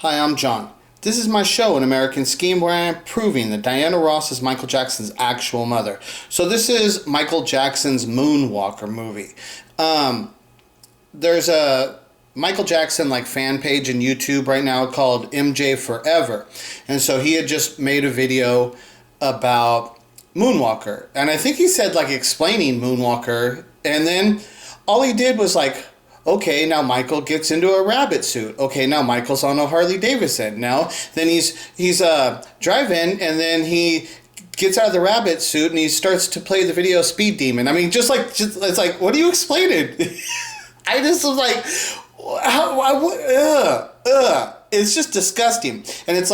Hi, I'm John. This is my show, An American Scheme, where I am proving that Diana Ross is Michael Jackson's actual mother. So this is Michael Jackson's Moonwalker movie. There's a Michael Jackson fan page on YouTube right now called MJ Forever. And so he had just made a video about Moonwalker. And I think he said explaining Moonwalker. And then all he did was okay, now Michael gets into a rabbit suit. Okay, now Michael's on a Harley Davidson. Then he's driving, and then he gets out of the rabbit suit and he starts to play the video Speed Demon. I mean, it's what are you explaining? I just was it's just disgusting. And it's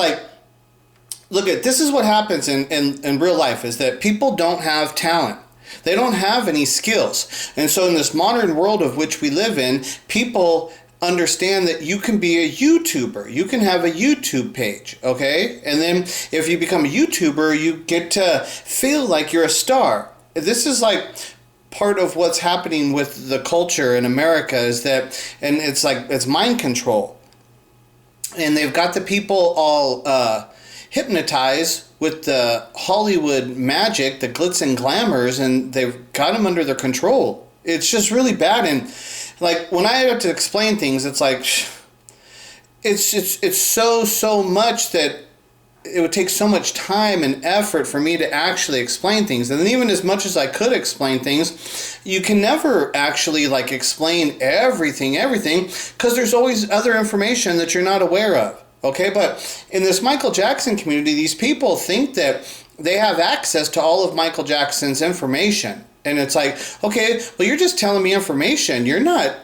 look this is what happens in real life, is that people don't have talent. They don't have any skills. And so in this modern world of which we live in, people understand that you can be a YouTuber. You can have a YouTube page, okay? And then if you become a YouTuber, you get to feel like you're a star. This is part of what's happening with the culture in America, is that, and it's mind control. And they've got the people all hypnotized with the Hollywood magic, the glitz and glamours, and they've got them under their control. It's just really bad. And when I have to explain things, it's it's so much that it would take so much time and effort for me to actually explain things. And even as much as I could explain things, you can never actually explain everything, because there's always other information that you're not aware of. Okay, but in this Michael Jackson community, these people think that they have access to all of Michael Jackson's information. And it's okay, well, you're just telling me information. You're not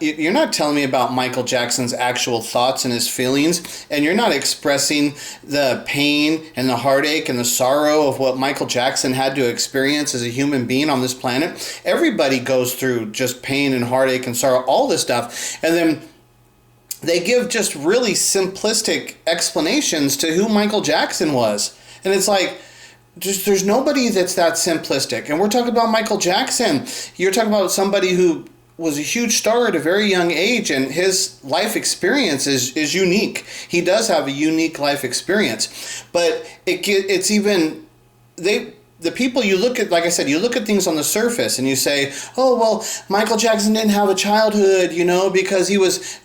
telling me about Michael Jackson's actual thoughts and his feelings, and you're not expressing the pain and the heartache and the sorrow of what Michael Jackson had to experience as a human being on this planet. Everybody goes through just pain and heartache and sorrow, all this stuff. And then they give just really simplistic explanations to who Michael Jackson was. And it's there's nobody that's that simplistic. And we're talking about Michael Jackson. You're talking about somebody who was a huge star at a very young age, and his life experience is unique. He does have a unique life experience. But it's even... The people you look at, like I said, you look at things on the surface and you say, oh, well, Michael Jackson didn't have a childhood, because he was...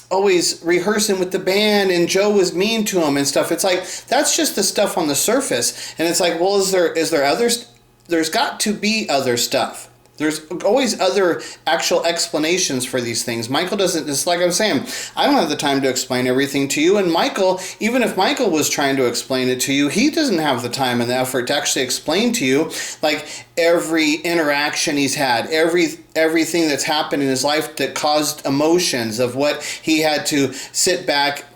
always rehearsing with the band, and Joe was mean to him and stuff. It's that's just the stuff on the surface. And it's well, is there others? There's got to be other stuff. There's always other actual explanations for these things. Michael doesn't, it's like I'm saying, I don't have the time to explain everything to you. And Michael, even if Michael was trying to explain it to you, he doesn't have the time and the effort to actually explain to you every interaction he's had, everything that's happened in his life that caused emotions, of what he had to sit back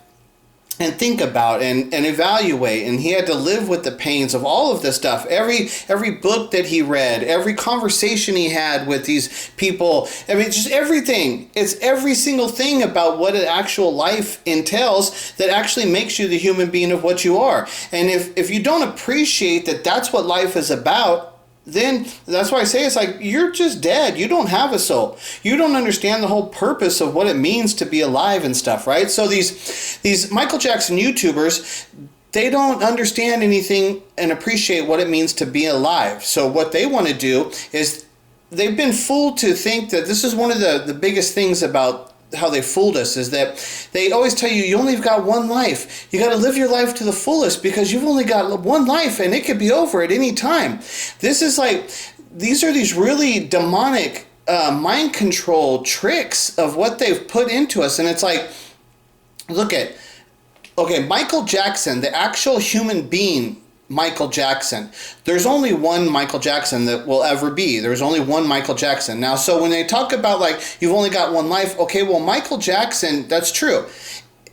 and think about and evaluate, and he had to live with the pains of all of this stuff. Every book that he read, every conversation he had with these people, I mean, just everything. It's every single thing about what an actual life entails that actually makes you the human being of what you are. And if you don't appreciate that that's what life is about, then that's why I say it's you're just dead. You don't have a soul. You don't understand the whole purpose of what it means to be alive and stuff, right? So these Michael Jackson YouTubers, they don't understand anything and appreciate what it means to be alive. So what they want to do is, they've been fooled to think that this is one of the biggest things about how they fooled us, is that they always tell you only got one life. You got to live your life to the fullest, because you've only got one life and it could be over at any time. This is these are these really demonic mind control tricks of what they've put into us. And it's Michael Jackson, the actual human being, Michael Jackson. There's only one Michael Jackson that will ever be. There's only one Michael Jackson. Now, so when they talk about you've only got one life, okay, well, Michael Jackson, that's true.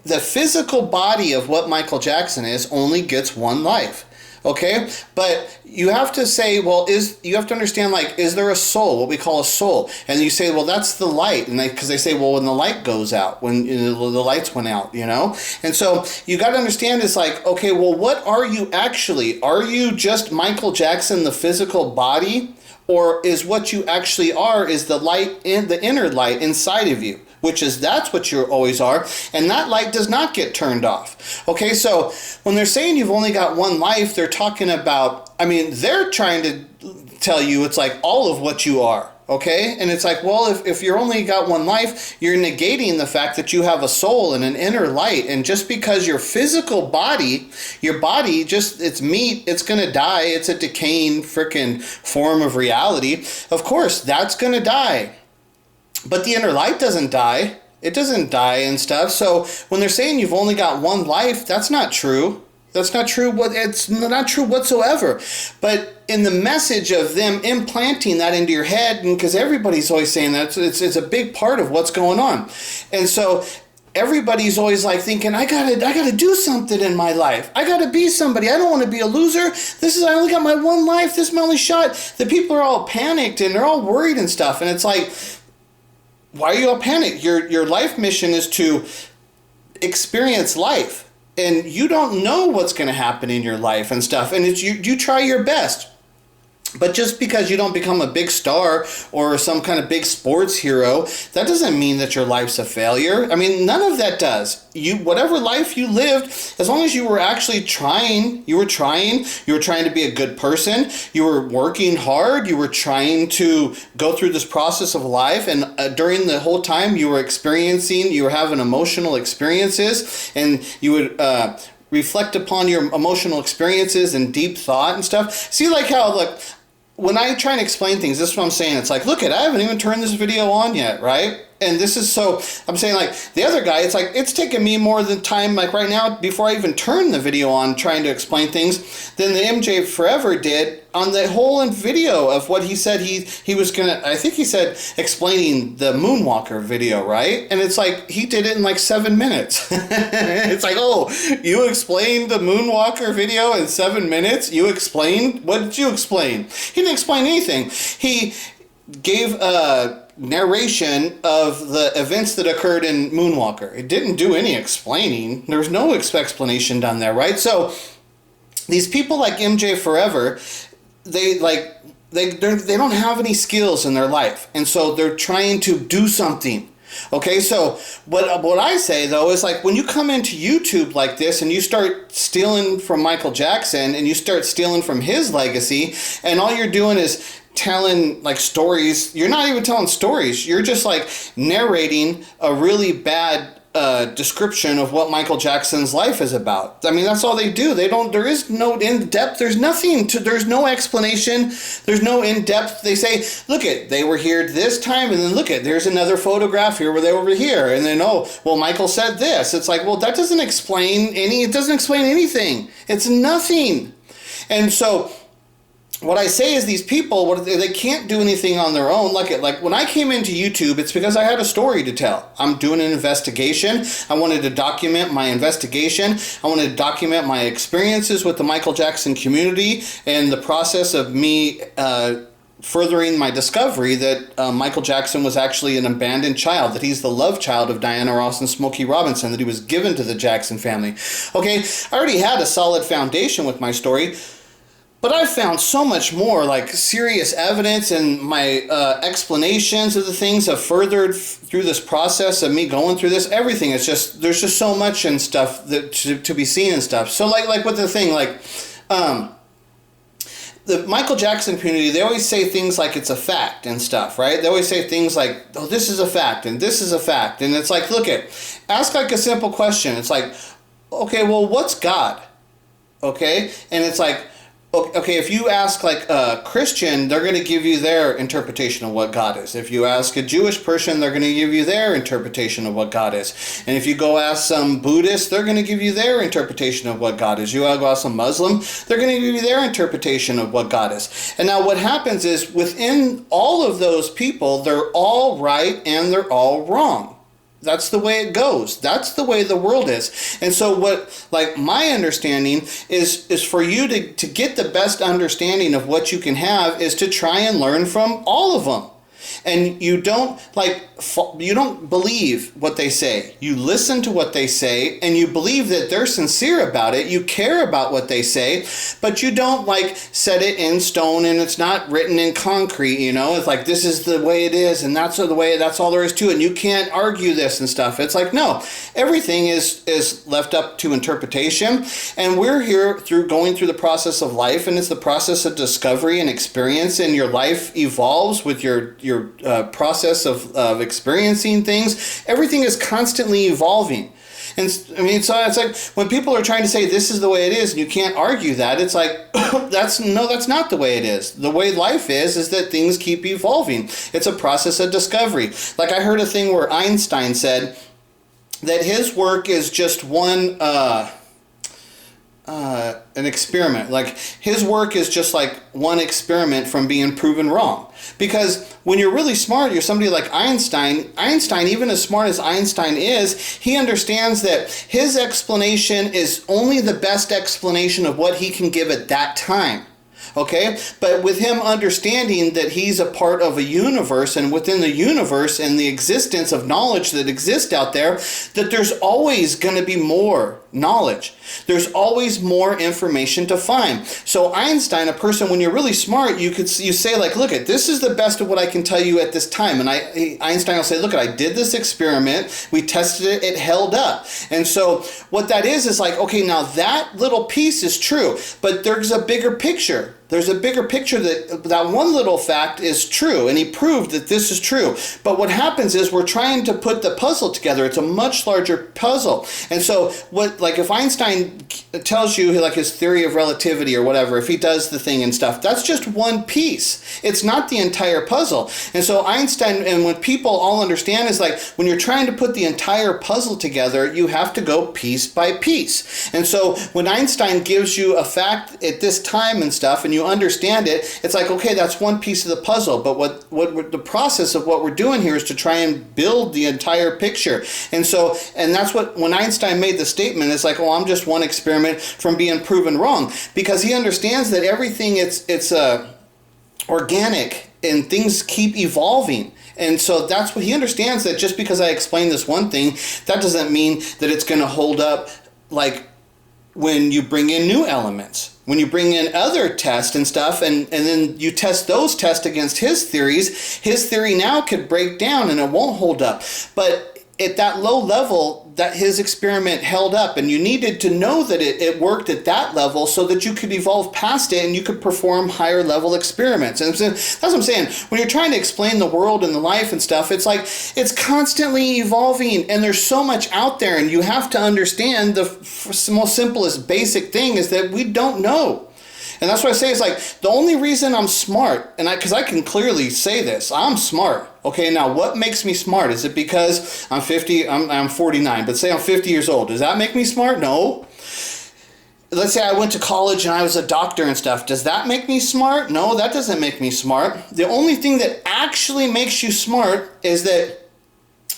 The physical body of what Michael Jackson is only gets one life. Okay, but you have to say, well, you have to understand, is there a soul, what we call a soul? And you say, well, that's the light, and because they say, well, when the light goes out, when the lights went out, and so you got to understand, it's okay, well, what are you actually? Are you just Michael Jackson, the physical body, or is what you actually are is the light, in the inner light inside of you? which is that's what you always are, and that light does not get turned off. Okay, so when they're saying you've only got one life, they're talking about, I mean, they're trying to tell you it's like all of what you are. Okay, and it's like, well, if you're only got one life, you're negating the fact that you have a soul and an inner light. And just because your physical body, your body, just, it's meat, it's going to die. It's a decaying freaking form of reality. Of course, that's going to die. But the inner light doesn't die. It doesn't die and stuff. So when they're saying you've only got one life, that's not true. That's not true. It's not true whatsoever. But in the message of them implanting that into your head, and because everybody's always saying that, it's a big part of what's going on. And so everybody's always like thinking, I gotta do something in my life. I gotta be somebody. I don't want to be a loser. I only got my one life. This is my only shot. The people are all panicked and they're all worried and stuff. And it's like, why are you all panicked? Your life mission is to experience life. And you don't know what's going to happen in your life and stuff. And it's you try your best. But just because you don't become a big star or some kind of big sports hero, that doesn't mean that your life's a failure. I mean, none of that does. Whatever life you lived, as long as you were actually trying, you were trying to be a good person, you were working hard, you were trying to go through this process of life, and during the whole time you were having emotional experiences, and you would reflect upon your emotional experiences and deep thought and stuff. See, like how, like, when I try and explain things, this is what I'm saying. It's like, look, I haven't even turned this video on yet, right? And this is so, I'm saying, like, the other guy, it's like, it's taken me more than time, like right now, before I even turn the video on trying to explain things, than the MJ Forever did on the whole video of what he said he was gonna, I think he said explaining the Moonwalker video, right? And it's like, he did it in like 7 minutes. It's like, oh, you explained the Moonwalker video in 7 minutes? You explained? What did you explain? He didn't explain anything. He gave narration of the events that occurred in Moonwalker. It didn't do any explaining. There's no explanation done there, right? So these people like MJ Forever, they don't have any skills in their life, and so they're trying to do something. Okay, so what I say though is, like, when you come into YouTube like this and you start stealing from Michael Jackson and you start stealing from his legacy, and all you're doing is telling like stories, you're not even telling stories, you're just like narrating a really bad description of what Michael Jackson's life is about. I mean, that's all they do. There is no in-depth, there's no explanation, there's no in-depth. They say, look they were here this time, and then look there's another photograph here where they were over here, and then, oh, well, Michael said this. It's like, well, that doesn't explain anything. It's nothing. And so what I say is, these people, they can't do anything on their own. Like when I came into YouTube, it's because I had a story to tell. I'm doing an investigation. I wanted to document my investigation. I wanted to document my experiences with the Michael Jackson community and the process of me furthering my discovery that Michael Jackson was actually an abandoned child, that he's the love child of Diana Ross and Smokey Robinson, that he was given to the Jackson family. Okay, I already had a solid foundation with my story, but I've found so much more, like serious evidence, and my explanations of the things have furthered through this process of me going through this. Everything is just, there's just so much and stuff that to be seen and stuff. So like with the thing, like the Michael Jackson community, they always say things like it's a fact and stuff, right? They always say things like, oh, this is a fact and this is a fact. And it's like, ask like a simple question. It's like, okay, well, what's God? Okay? And it's like, okay, if you ask like a Christian, they're going to give you their interpretation of what God is. If you ask a Jewish person, they're going to give you their interpretation of what God is. And if you go ask some Buddhist, they're going to give you their interpretation of what God is. You go ask some Muslim, they're going to give you their interpretation of what God is. And now what happens is, within all of those people, they're all right and they're all wrong. That's the way it goes. That's the way the world is. And so what, like, my understanding is for you to get the best understanding of what you can have is to try and learn from all of them. And you don't you don't believe what they say. You listen to what they say and you believe that they're sincere about it. You care about what they say, but you don't set it in stone and it's not written in concrete, It's like, this is the way it is and that's all there is to it. And you can't argue this and stuff. It's like, no, everything is left up to interpretation. And we're here going through the process of life, and it's the process of discovery and experience, and your life evolves with your process of experiencing things. Everything is constantly evolving. And I mean, so it's like when people are trying to say this is the way it is and you can't argue that, it's like, that's not the way it is. The way life is that things keep evolving. It's a process of discovery. Like I heard a thing where Einstein said that his work is just one an experiment. Like his work is just like one experiment from being proven wrong. Because when you're really smart, you're somebody like Einstein. Einstein, even as smart as Einstein is, he understands that his explanation is only the best explanation of what he can give at that time. Okay, but with him understanding that he's a part of a universe, and within the universe and the existence of knowledge that exists out there, that there's always going to be more knowledge. There's always more information to find. So Einstein, a person, when you're really smart, you say like, look, this is the best of what I can tell you at this time. And Einstein will say, look, I did this experiment, we tested it, it held up. And so what that is like, okay, now that little piece is true, but there's a bigger picture. There's a bigger picture that one little fact is true, and he proved that this is true. But what happens is we're trying to put the puzzle together. It's a much larger puzzle. And so if Einstein tells you like his theory of relativity or whatever, if he does the thing and stuff, that's just one piece. It's not the entire puzzle. And so Einstein, and what people all understand is like when you're trying to put the entire puzzle together, you have to go piece by piece. And so when Einstein gives you a fact at this time and stuff, and you understand it, it's like, okay, that's one piece of the puzzle. But what the process of what we're doing here is to try and build the entire picture. And that's what, when Einstein made the statement, it's like, oh, I'm just one experiment from being proven wrong, because he understands that everything it's organic and things keep evolving. And so that's what he understands, that just because I explain this one thing, that doesn't mean that it's going to hold up like when you bring in new elements. When you bring in other tests and stuff, and then you test those tests against his theories, his theory now could break down and it won't hold up. But at that low level, that his experiment held up, and you needed to know that it worked at that level so that you could evolve past it and you could perform higher level experiments. And so that's what I'm saying. When you're trying to explain the world and the life and stuff, it's like it's constantly evolving, and there's so much out there, and you have to understand the most simplest basic thing is that we don't know. And that's what I say, is like the only reason I'm smart, and because I can clearly say this, I'm smart. Okay, now what makes me smart? Is it because I'm 50, I'm 49, but say I'm 50 years old. Does that make me smart? No. Let's say I went to college and I was a doctor and stuff. Does that make me smart? No, that doesn't make me smart. The only thing that actually makes you smart is that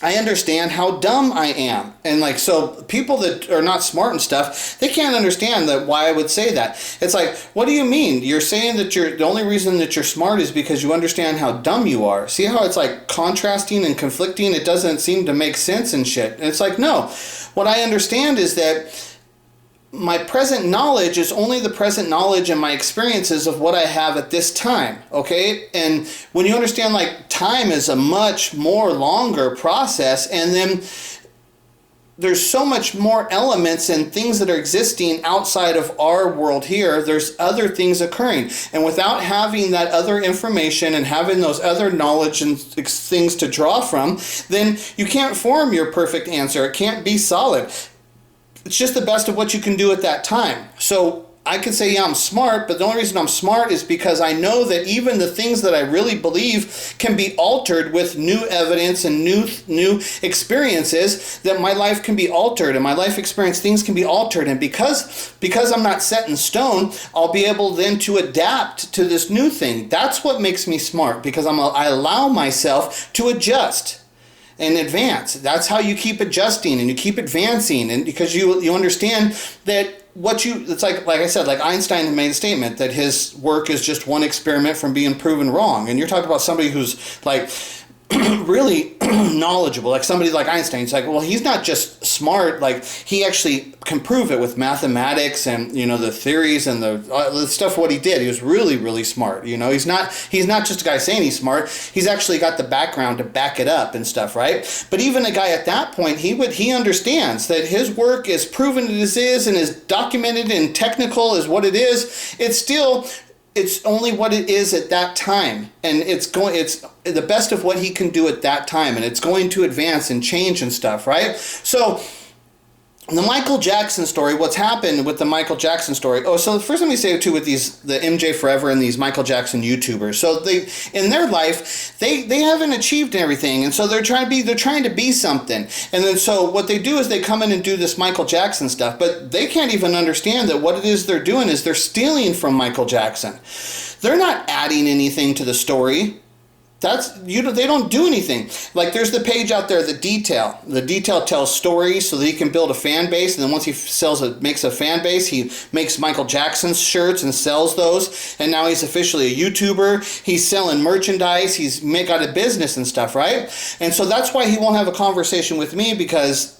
I understand how dumb I am. And like, so people that are not smart and stuff, they can't understand that why I would say that. It's like, what do you mean? You're saying that the only reason that you're smart is because you understand how dumb you are. See how it's like contrasting and conflicting? It doesn't seem to make sense and shit. And it's like, no, what I understand is that my present knowledge is only the present knowledge and my experiences of what I have at this time, okay? And when you understand like time is a much more longer process, and then there's so much more elements and things that are existing outside of our world here, there's other things occurring. And without having that other information and having those other knowledge and things to draw from, then you can't form your perfect answer. It can't be solid. It's just the best of what you can do at that time. So I could say, yeah, I'm smart, but the only reason I'm smart is because I know that even the things that I really believe can be altered with new evidence and new experiences, that my life can be altered and my life experience, things can be altered. And because I'm not set in stone, I'll be able then to adapt to this new thing. That's what makes me smart, because I allow myself to adjust and advance. That's how you keep adjusting and you keep advancing, and because you understand that it's like I said, like Einstein made a statement that his work is just one experiment from being proven wrong. And you're talking about somebody who's like really knowledgeable, like somebody like Einstein. It's like, well, he's not just smart, like he actually can prove it with mathematics and, you know, the theories and the stuff what he did. He was really, really smart. You know, he's not just a guy saying he's smart. He's actually got the background to back it up and stuff, right? But even a guy at that point, he understands that his work is proven as is and is documented and technical as what it is. It's only what it is at that time, and it's the best of what he can do at that time, and it's going to advance and change and stuff, right? So the Michael Jackson story, what's happened with the Michael Jackson story, so first let me say too with the MJ Forever and these Michael Jackson YouTubers, so they, in their life, they haven't achieved everything, and so they're trying to be something, and then so what they do is they come in and do this Michael Jackson stuff, but they can't even understand that what it is they're doing is they're stealing from Michael Jackson. They're not adding anything to the story. They don't do anything. Like there's the page out there, the detail. The detail tells stories so that he can build a fan base, and then once he makes a fan base, he makes Michael Jackson's shirts and sells those, and now he's officially a YouTuber. He's selling merchandise. He's got a business and stuff, right? And so that's why he won't have a conversation with me, because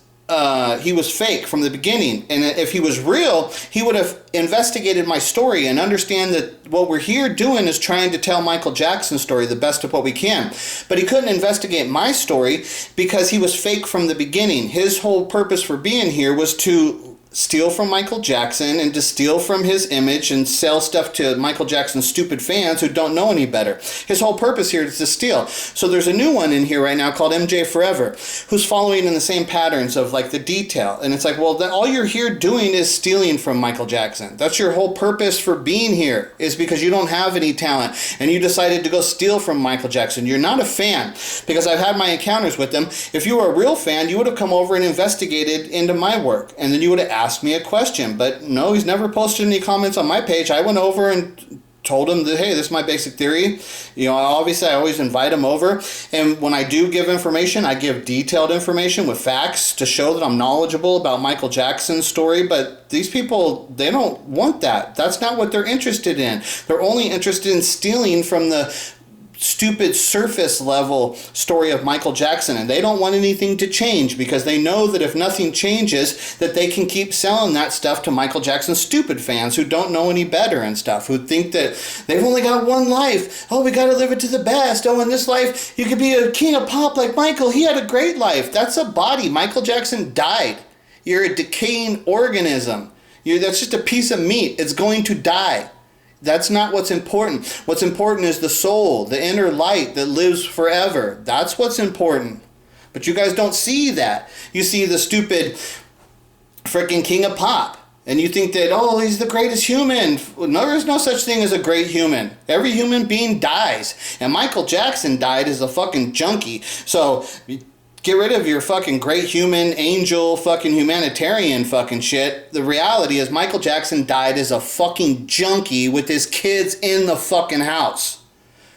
he was fake from the beginning. And if he was real, he would have investigated my story and understand that what we're here doing is trying to tell Michael Jackson's story the best of what we can. But he couldn't investigate my story because he was fake from the beginning. His whole purpose for being here was to steal from Michael Jackson and to steal from his image and sell stuff to Michael Jackson's stupid fans who don't know any better. His whole purpose here is to steal. So there's a new one in here right now called MJ Forever, who's following in the same patterns of like the detail. And it's like, well, all you're here doing is stealing from Michael Jackson. That's your whole purpose for being here, is because you don't have any talent and you decided to go steal from Michael Jackson. You're not a fan, because I've had my encounters with them. If you were a real fan, you would have come over and investigated into my work, and then you would have asked me a question. But no, he's never posted any comments on my page. I went over and told him that, hey, this is my basic theory. You know, obviously I always invite him over, and when I do give information, I give detailed information with facts to show that I'm knowledgeable about Michael Jackson's story. But these people, they don't want that. That's not what they're interested in. They're only interested in stealing from the stupid surface level story of Michael Jackson, and they don't want anything to change because they know that if nothing changes, that they can keep selling that stuff to Michael Jackson's stupid fans who don't know any better and stuff, who think that they've only got one life. Oh, we got to live it to the best. Oh, in this life you could be a king of pop like Michael. He had a great life. That's a body. Michael Jackson died. You're a decaying organism. That's just a piece of meat. It's going to die. That's not what's important. What's important is the soul, the inner light that lives forever. That's what's important. But you guys don't see that. You see the stupid freaking king of pop. And you think that, oh, he's the greatest human. No, there's no such thing as a great human. Every human being dies. And Michael Jackson died as a fucking junkie. So get rid of your fucking great human, angel, fucking humanitarian fucking shit. The reality is Michael Jackson died as a fucking junkie with his kids in the fucking house.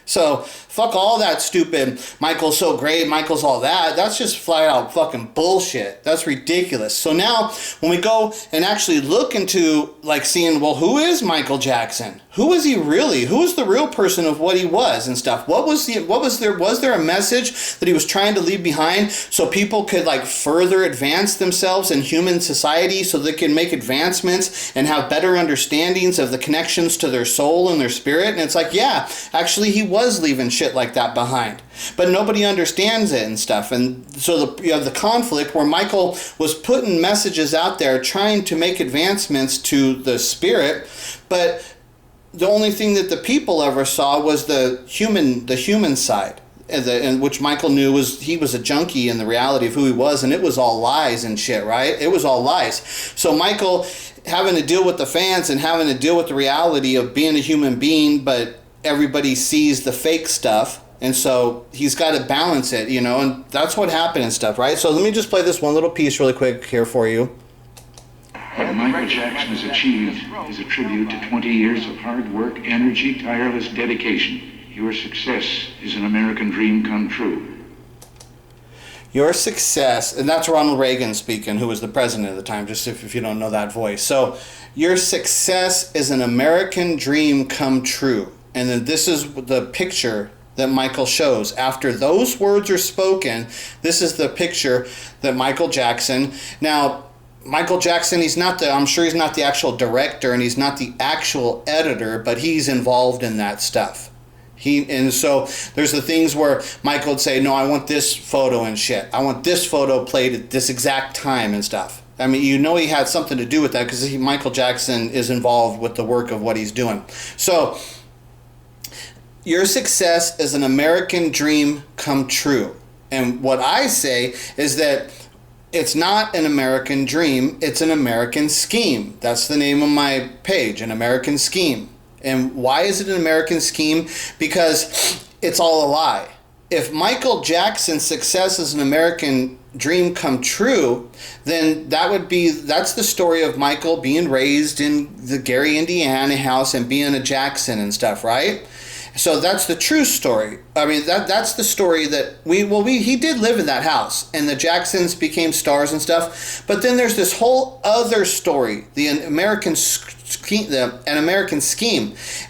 So fuck all that stupid, Michael's so great, Michael's all that. That's just flat out fucking bullshit. That's ridiculous. So now when we go and actually look into like seeing, well, who is Michael Jackson? Who is he really? Who is the real person of what he was and stuff? Was there a message that he was trying to leave behind so people could like further advance themselves in human society so they can make advancements and have better understandings of the connections to their soul and their spirit? And it's like, yeah, actually he was leaving shit like that behind, but nobody understands it and stuff. And so you have the conflict where Michael was putting messages out there trying to make advancements to the spirit, but the only thing that the people ever saw was the human side, and which Michael knew he was a junkie in the reality of who he was, and it was all lies and shit, right? It was all lies. So Michael having to deal with the fans and having to deal with the reality of being a human being, but everybody sees the fake stuff, and so he's got to balance it, you know, and that's what happened and stuff, right? So let me just play this one little piece really quick here for you. What Michael Jackson has achieved is a tribute to 20 years of hard work, energy, tireless dedication. Your success is an American dream come true. Your success, and that's Ronald Reagan speaking, who was the president at the time, just if you don't know that voice. So, your success is an American dream come true. And then this is the picture that Michael shows. After those words are spoken, this is the picture that Michael Jackson. Now, Michael Jackson, I'm sure he's not the actual director and he's not the actual editor, but he's involved in that stuff. And so there's the things where Michael would say, no, I want this photo and shit. I want this photo played at this exact time and stuff. I mean, you know he had something to do with that because Michael Jackson is involved with the work of what he's doing. So, your success is an American dream come true. And what I say is that it's not an American dream, it's an American scheme. That's the name of my page, An American Scheme. And why is it an American scheme? Because it's all a lie. If Michael Jackson's success is an American dream come true, then that's the story of Michael being raised in the Gary, Indiana house and being a Jackson and stuff, right? So that's the true story. I mean, that's the story that he did live in that house, and the Jacksons became stars and stuff. But then there's this whole other story, an American scheme,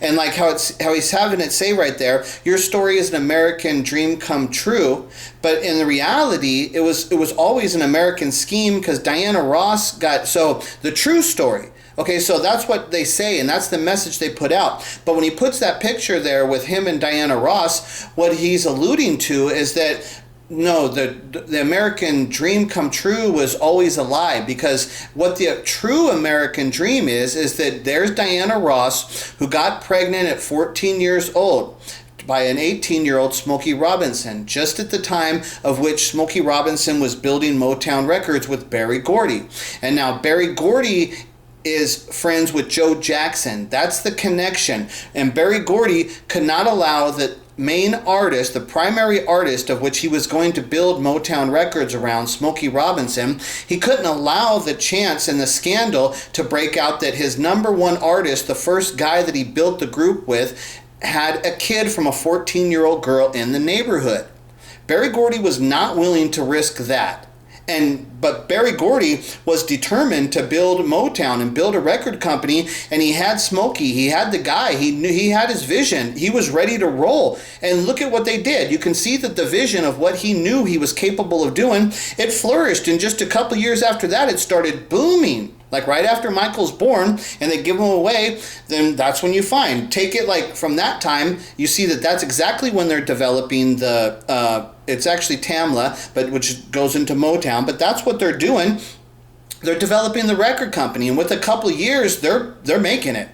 and like how he's having it say right there, your story is an American dream come true. But in the reality, it was always an American scheme because Diana Ross so the true story. Okay, so that's what they say, and that's the message they put out. But when he puts that picture there with him and Diana Ross, what he's alluding to is that, no, the American dream come true was always a lie, because what the true American dream is that there's Diana Ross, who got pregnant at 14 years old by an 18-year-old Smokey Robinson, just at the time of which Smokey Robinson was building Motown Records with Berry Gordy. And now Berry Gordy is friends with Joe Jackson. That's the connection. And Berry Gordy could not allow the main artist, the primary artist of which he was going to build Motown Records around, Smokey Robinson, he couldn't allow the chance and the scandal to break out that his number one artist, the first guy that he built the group with, had a kid from a 14-year-old girl in the neighborhood. Berry Gordy was not willing to risk that. But Berry Gordy was determined to build Motown and build a record company, and he had Smokey, he had the guy, he had his vision, he was ready to roll. And look at what they did. You can see that the vision of what he knew he was capable of doing, it flourished, and just a couple years after that it started booming. Like right after Michael's born and they give him away, then that's when you take it like from that time, you see that that's exactly when they're developing it's actually Tamla, but which goes into Motown, but that's what they're doing. They're developing the record company, and with a couple of years, they're making it.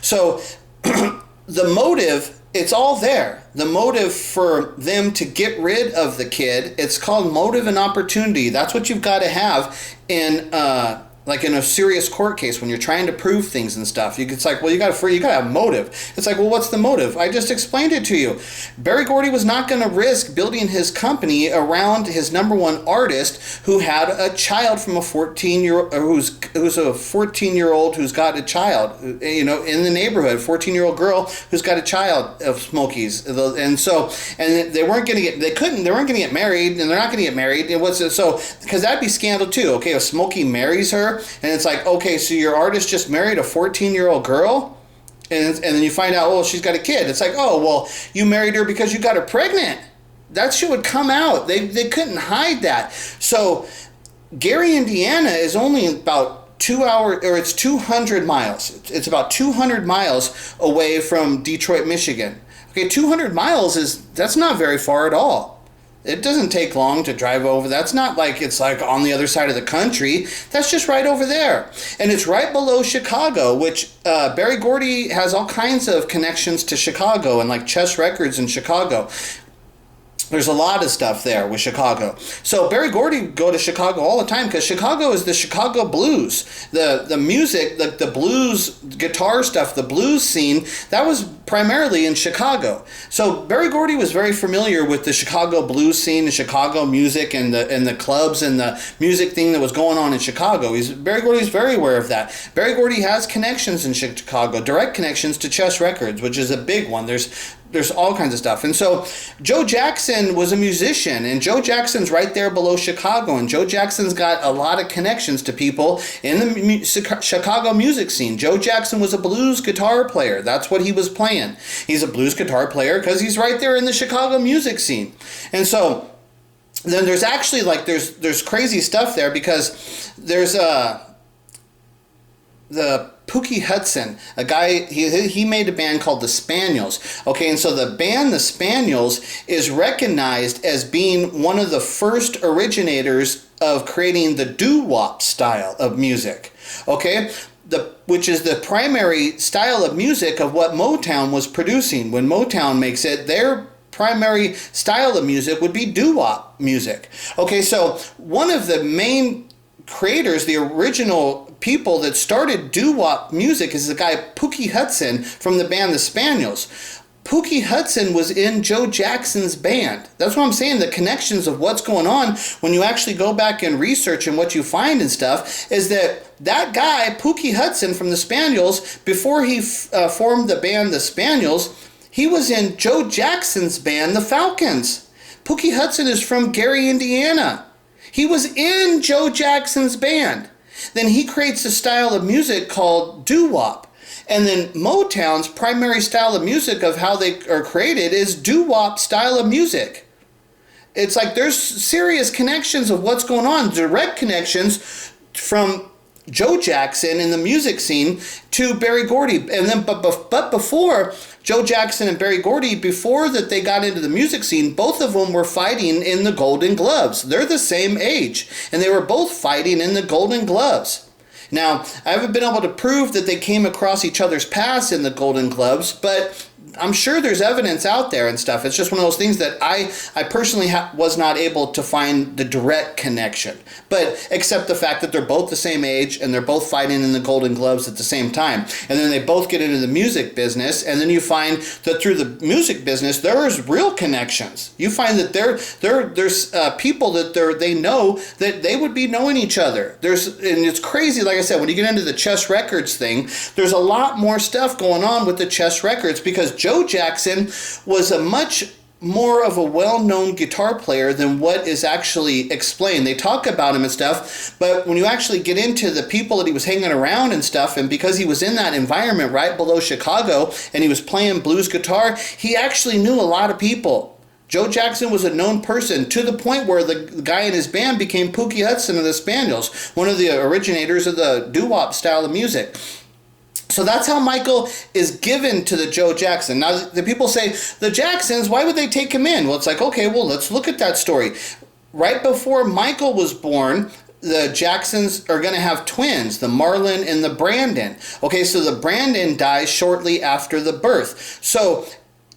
So the motive, it's all there. The motive for them to get rid of the kid, it's called motive and opportunity. That's what you've got to have in a serious court case when you're trying to prove things and stuff. It's like, well, you got to have motive. It's like, well, what's the motive? I just explained it to you. Berry Gordy was not going to risk building his company around his number one artist who had a child from a 14-year-old, who's a 14-year-old who's got a child, in the neighborhood, 14-year-old girl who's got a child of Smokey's, and they weren't going to get married, and they're not going to get married. Because that'd be scandal too. Okay, if Smokey marries her, and it's like, okay, so your artist just married a 14-year-old girl, and then you find out, oh, she's got a kid. It's like, oh, well, you married her because you got her pregnant. That shit would come out. They couldn't hide that. So Gary, Indiana is only about 2 hours, or it's 200 miles. It's about 200 miles away from Detroit, Michigan. Okay, 200 miles that's not very far at all. It doesn't take long to drive over. That's not like it's like on the other side of the country. That's just right over there. And it's right below Chicago, which Berry Gordy has all kinds of connections to Chicago and like Chess Records in Chicago. There's a lot of stuff there with Chicago. So Berry Gordy go to Chicago all the time because Chicago is the Chicago blues. The music, the blues guitar stuff, the blues scene, that was primarily in Chicago. So Berry Gordy was very familiar with the Chicago blues scene, the Chicago music, and the clubs and the music thing that was going on in Chicago. Berry Gordy's very aware of that. Berry Gordy has connections in Chicago, direct connections to Chess Records, which is a big one. There's there's all kinds of stuff. And so Joe Jackson was a musician, and Joe Jackson's right there below Chicago, and Joe Jackson's got a lot of connections to people in the Chicago music scene. Joe Jackson was a blues guitar player. That's what he was playing. He's a blues guitar player because he's right there in the Chicago music scene. And so then there's actually like there's crazy stuff there, because there's the Pookie Hudson, a guy, he made a band called the Spaniels. Okay, and so the band the Spaniels is recognized as being one of the first originators of creating the doo-wop style of music. Okay, which is the primary style of music of what Motown was producing. When Motown makes it, their primary style of music would be doo-wop music. Okay, so one of the main creators, the original people that started doo-wop music, is the guy Pookie Hudson from the band the Spaniels. Pookie Hudson was in Joe Jackson's band. That's what I'm saying, the connections of what's going on when you actually go back and research, and what you find and stuff is that guy, Pookie Hudson from the Spaniels, before he formed the band the Spaniels, he was in Joe Jackson's band, the Falcons. Pookie Hudson is from Gary, Indiana. He was in Joe Jackson's band. Then he creates a style of music called doo-wop. And then Motown's primary style of music of how they are created is doo-wop style of music. It's like there's serious connections of what's going on, direct connections from Joe Jackson in the music scene to Berry Gordy. And then but before Joe Jackson and Berry Gordy, before that they got into the music scene, both of them were fighting in the Golden Gloves. They're the same age, and they were both fighting in the Golden Gloves. Now, I haven't been able to prove that they came across each other's paths in the Golden Gloves, but I'm sure there's evidence out there and stuff. It's just one of those things that I personally was not able to find the direct connection. But except the fact that they're both the same age and they're both fighting in the Golden Gloves at the same time. And then they both get into the music business, and then you find that through the music business there's real connections. You find that there's people that they know that they would be knowing each other. And it's crazy, like I said, when you get into the Chess Records thing, there's a lot more stuff going on with the Chess Records, because Joe Jackson was a much more of a well-known guitar player than what is actually explained. They talk about him and stuff, but when you actually get into the people that he was hanging around and stuff, and because he was in that environment right below Chicago and he was playing blues guitar, he actually knew a lot of people. Joe Jackson was a known person to the point where the guy in his band became Pookie Hudson of the Spaniels, one of the originators of the doo-wop style of music. So that's how Michael is given to the Joe Jackson. Now, the people say, the Jacksons, why would they take him in? Well, it's like, okay, well, let's look at that story. Right before Michael was born, the Jacksons are going to have twins, the Marlon and the Brandon. Okay, so the Brandon dies shortly after the birth. So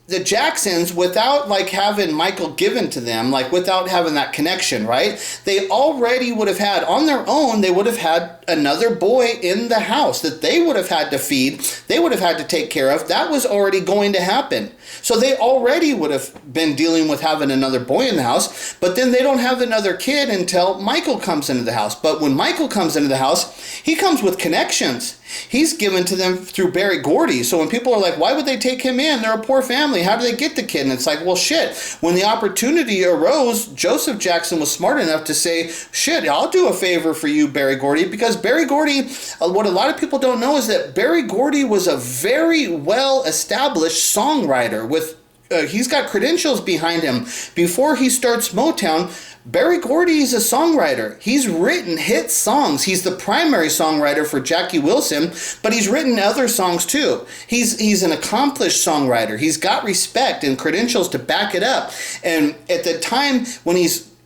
the Jacksons, without like having Michael given to them, like without having that connection, right? They already would have had, on their own, they would have had another boy in the house that they would have had to feed, they would have had to take care of. That was already going to happen. So they already would have been dealing with having another boy in the house, but then they don't have another kid until Michael comes into the house. But when Michael comes into the house, he comes with connections. He's given to them through Berry Gordy. So when people are like, why would they take him in? They're a poor family. How do they get the kid? And it's like, well, shit. When the opportunity arose, Joseph Jackson was smart enough to say, shit, I'll do a favor for you, Berry Gordy. Because Berry Gordy, what a lot of people don't know is that Berry Gordy was a very well-established songwriter with he's got credentials behind him. Before he starts Motown, Berry Gordy is a songwriter. He's written hit songs. He's the primary songwriter for Jackie Wilson, but he's written other songs too. He's an accomplished songwriter. He's got respect and credentials to back it up. And at the time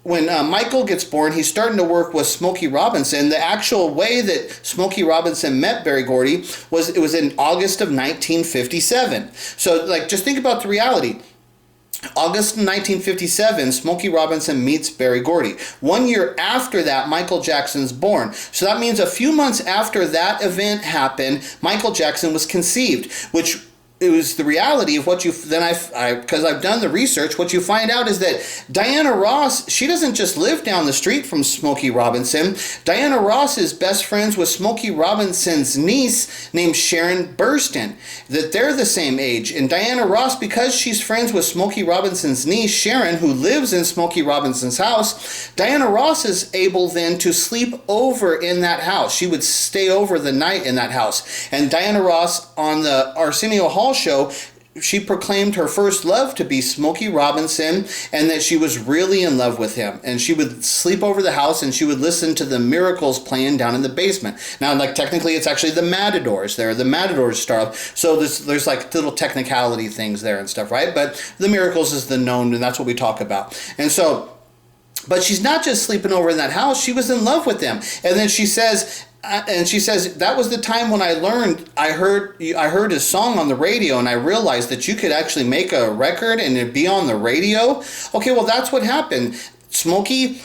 when Michael gets born, he's starting to work with Smokey Robinson. The actual way that Smokey Robinson met Berry Gordy was in August of 1957. So like, just think about the reality. August 1957, Smokey Robinson meets Berry Gordy. 1 year after that, Michael Jackson's born. So that means a few months after that event happened, Michael Jackson was conceived, which it was the reality of what you, then because I've done the research, what you find out is that Diana Ross, she doesn't just live down the street from Smokey Robinson. Diana Ross is best friends with Smokey Robinson's niece named Sharon Burston, that they're the same age. And Diana Ross, because she's friends with Smokey Robinson's niece, Sharon, who lives in Smokey Robinson's house, Diana Ross is able then to sleep over in that house. She would stay over the night in that house. And Diana Ross on the Arsenio Hall show, she proclaimed her first love to be Smokey Robinson, and that she was really in love with him. And she would sleep over the house, and she would listen to the Miracles playing down in the basement. Now, like, technically, it's actually the Matadors there. The Matadors star. So there's like little technicality things there and stuff, right? But the Miracles is the known, and that's what we talk about. And so, but she's not just sleeping over in that house. She was in love with him. And then she says, that was the time when I heard his song on the radio, and I realized that you could actually make a record and it'd be on the radio. Okay, well, that's what happened. Smokey,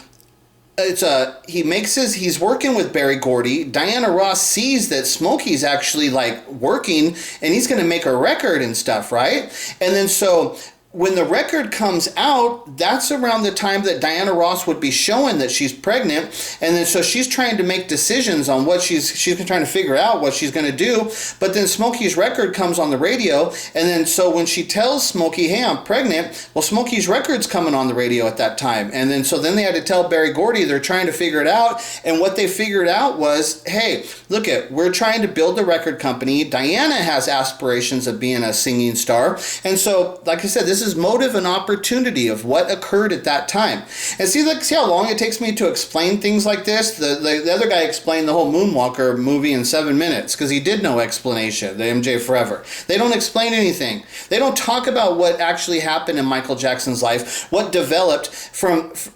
he's working with Berry Gordy. Diana Ross sees that Smokey's actually like working, and he's going to make a record and stuff, right? And then so when the record comes out, that's around the time that Diana Ross would be showing that she's pregnant. And then so she's trying to make decisions on what she's trying to figure out what she's going to do. But then Smokey's record comes on the radio. And then so when she tells Smokey, hey, I'm pregnant, well, Smokey's record's coming on the radio at that time. And then so then they had to tell Berry Gordy they're trying to figure it out. And what they figured out was, hey, look we're trying to build a record company. Diana has aspirations of being a singing star. And so, like I said, this is motive and opportunity of what occurred at that time. And see how long it takes me to explain things like this? The other guy explained the whole Moonwalker movie in 7 minutes because he did no explanation, the MJ Forever. They don't explain anything. They don't talk about what actually happened in Michael Jackson's life, what developed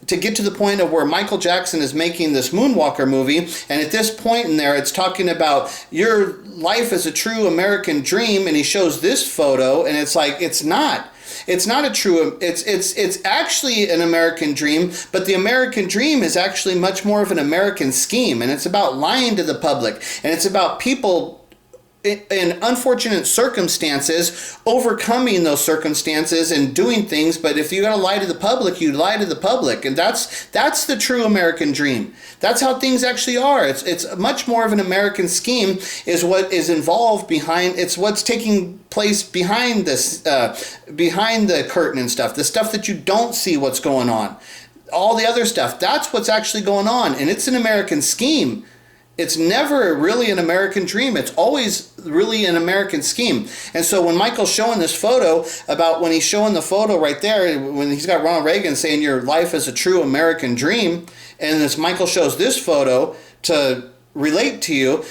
to get to the point of where Michael Jackson is making this Moonwalker movie, and at this point in there, it's talking about your life as a true American dream, and he shows this photo, and it's like, it's not. It's not a true, it's actually an American dream, but the American dream is actually much more of an American scheme, and it's about lying to the public, and it's about people in unfortunate circumstances overcoming those circumstances and doing things. But if you gotta lie to the public, you lie to the public, and that's the true American dream. That's how things actually are. It's much more of an American scheme is what is involved behind. It's what's taking place behind this, behind the curtain and stuff. The stuff that you don't see what's going on. All the other stuff. That's what's actually going on, and it's an American scheme. It's never really an American dream. It's always really an American scheme. And so when Michael's showing this photo, about when he's showing the photo right there, when he's got Ronald Reagan saying your life is a true American dream, and as Michael shows this photo to relate to you,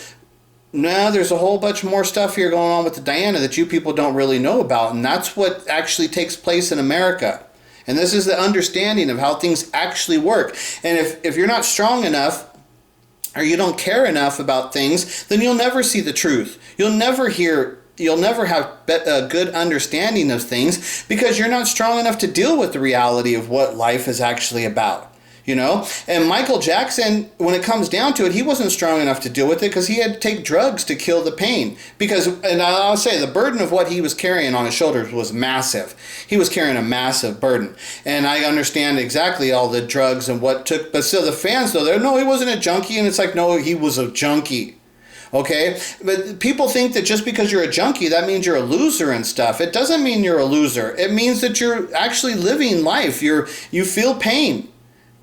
now there's a whole bunch more stuff here going on with the Diana that you people don't really know about. And that's what actually takes place in America. And this is the understanding of how things actually work. And if you're not strong enough, or you don't care enough about things, then you'll never see the truth. You'll never have a good understanding of things because you're not strong enough to deal with the reality of what life is actually about. You know? And Michael Jackson, when it comes down to it, he wasn't strong enough to deal with it because he had to take drugs to kill the pain. And I'll say, the burden of what he was carrying on his shoulders was massive. He was carrying a massive burden. And I understand exactly all the drugs and what took, but still the fans though, they're, no, he wasn't a junkie. And it's like, no, he was a junkie. Okay? But people think that just because you're a junkie, that means you're a loser and stuff. It doesn't mean you're a loser. It means that you're actually living life. You feel pain.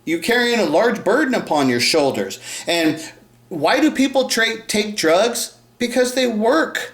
You're carrying a large burden upon your shoulders. And why do people take drugs? Because they work.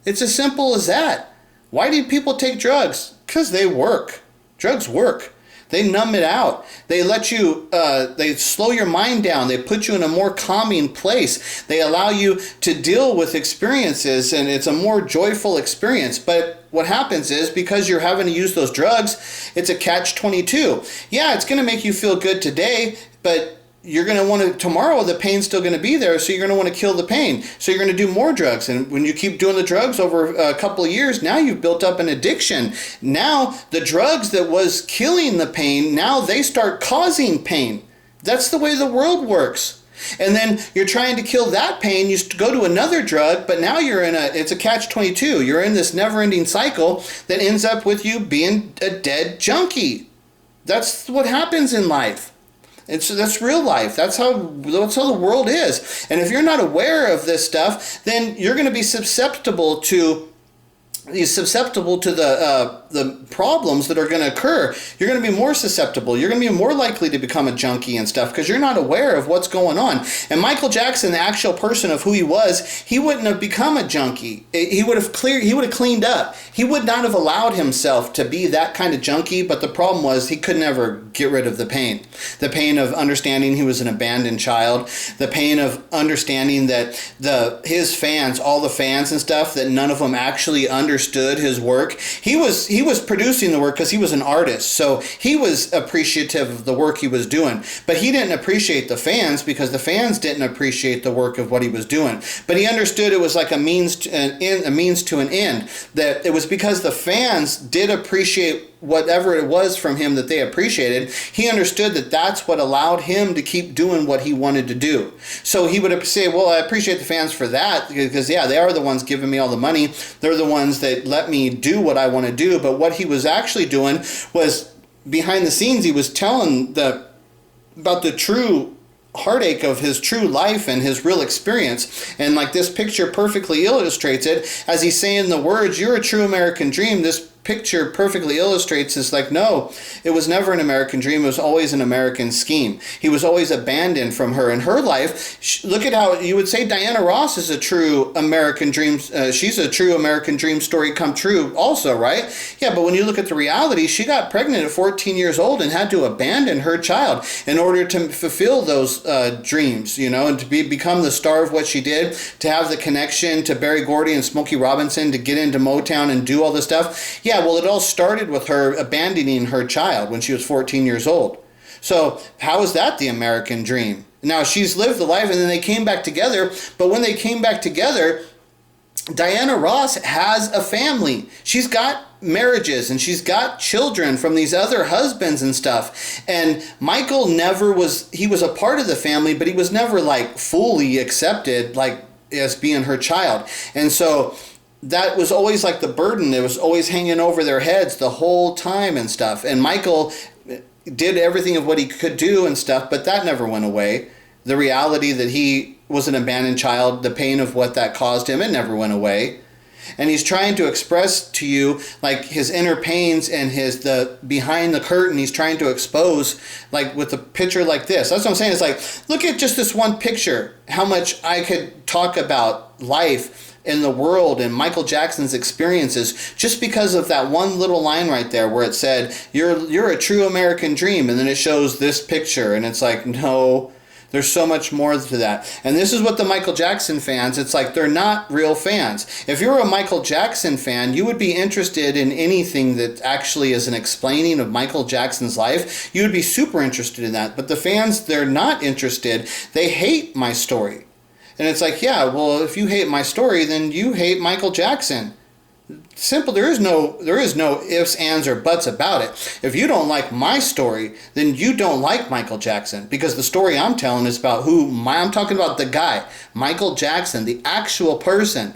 It's as simple as that. Why do people take drugs? Because they work. Drugs work. They numb it out. They let you, they slow your mind down. They put you in a more calming place. They allow you to deal with experiences, and it's a more joyful experience. But what happens is, because you're having to use those drugs, it's a catch-22. Yeah, it's going to make you feel good today, but you're going to want to, tomorrow the pain's still going to be there, so you're going to want to kill the pain. So you're going to do more drugs. And when you keep doing the drugs over a couple of years, now you've built up an addiction. Now the drugs that was killing the pain, now they start causing pain. That's the way the world works. And then you're trying to kill that pain, you go to another drug, but now it's a catch-22. You're in this never-ending cycle that ends up with you being a dead junkie. That's what happens in life. That's real life. That's how the world is. And if you're not aware of this stuff, then you're going to be susceptible to the problems that are going to occur. You're going to be more susceptible. You're going to be more likely to become a junkie and stuff because you're not aware of what's going on. And Michael Jackson, the actual person of who he was, he wouldn't have become a junkie. He would have cleaned up. He would not have allowed himself to be that kind of junkie, but the problem was he could never get rid of the pain. The pain of understanding he was an abandoned child, the pain of understanding that his fans, all the fans and stuff, that none of them actually understood his work. He was producing the work because he was an artist, so he was appreciative of the work he was doing, but he didn't appreciate the fans because the fans didn't appreciate the work of what he was doing. But he understood it was like a means to an end, that it was because the fans did appreciate whatever it was from him that they appreciated. He understood that that's what allowed him to keep doing what he wanted to do. So he would say, well, I appreciate the fans for that because, yeah, they are the ones giving me all the money. They're the ones that let me do what I want to do. But what he was actually doing was, behind the scenes, he was telling about the true heartache of his true life and his real experience. And like this picture perfectly illustrates it, as he's saying the words, "You're a true American dream." This picture perfectly illustrates this. Like, no, it was never an American dream. It was always an American scheme. He was always abandoned from her in her life. Look at how you would say Diana Ross is a true American dream. She's a true American dream story come true also, right? Yeah, but when you look at the reality, she got pregnant at 14 years old and had to abandon her child in order to fulfill those dreams, and to become the star of what she did, to have the connection to Berry Gordy and Smokey Robinson, to get into Motown and do all this stuff. Yeah, well, it all started with her abandoning her child when she was 14 years old. So how is that the American dream? Now, she's lived the life, and then they came back together. But when they came back together, Diana Ross has a family. She's got marriages and she's got children from these other husbands and stuff. And Michael he was a part of the family, but he was never like fully accepted like as being her child. And so that was always like the burden that was always hanging over their heads the whole time and stuff. And Michael did everything of what he could do and stuff, but that never went away. The reality that he was an abandoned child, the pain of what that caused him, it never went away. And he's trying to express to you like his inner pains and the behind the curtain. He's trying to expose, like with a picture like this. That's what I'm saying. It's like, look at just this one picture, how much I could talk about life in the world and Michael Jackson's experiences just because of that one little line right there where it said, you're a true American dream. And then it shows this picture and it's like, no, there's so much more to that. And this is what the Michael Jackson fans, it's like they're not real fans. If you're a Michael Jackson fan, you would be interested in anything that actually is an explaining of Michael Jackson's life. You would be super interested in that. But the fans, they're not interested. They hate my story. And it's like, yeah, well, if you hate my story, then you hate Michael Jackson. Simple. There is no ifs, ands, or buts about it. If you don't like my story, then you don't like Michael Jackson, because the story I'm telling is about I'm talking about the guy, Michael Jackson, the actual person.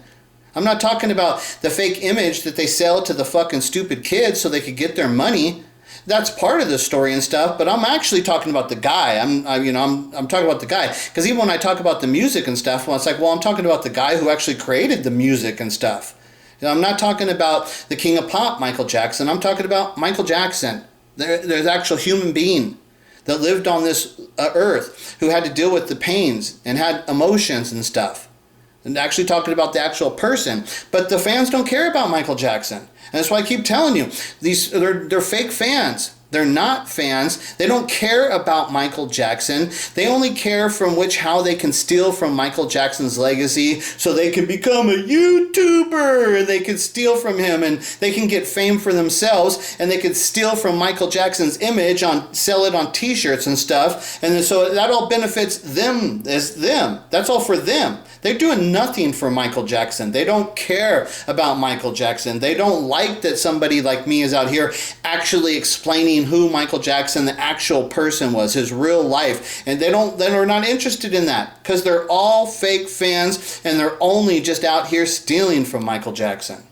I'm not talking about the fake image that they sell to the fucking stupid kids so they could get their money. That's part of the story and stuff, but I'm actually talking about the guy. I'm talking about the guy, because even when I talk about the music and stuff, well, it's like, well, I'm talking about the guy who actually created the music and stuff. I'm not talking about the king of pop, Michael Jackson. I'm talking about Michael Jackson. There's an actual human being that lived on this earth who had to deal with the pains and had emotions and stuff. And actually talking about the actual person. But the fans don't care about Michael Jackson. And that's why I keep telling you, they're fake fans. They're not fans. They don't care about Michael Jackson. They only care from how they can steal from Michael Jackson's legacy so they can become a YouTuber. They can steal from him and they can get fame for themselves, and they can steal from Michael Jackson's image, sell it on t-shirts and stuff. And so that all benefits them as them. That's all for them. They're doing nothing for Michael Jackson. They don't care about Michael Jackson. They don't like that somebody like me is out here actually explaining who Michael Jackson, the actual person was, his real life. And they're not interested in that because they're all fake fans and they're only just out here stealing from Michael Jackson.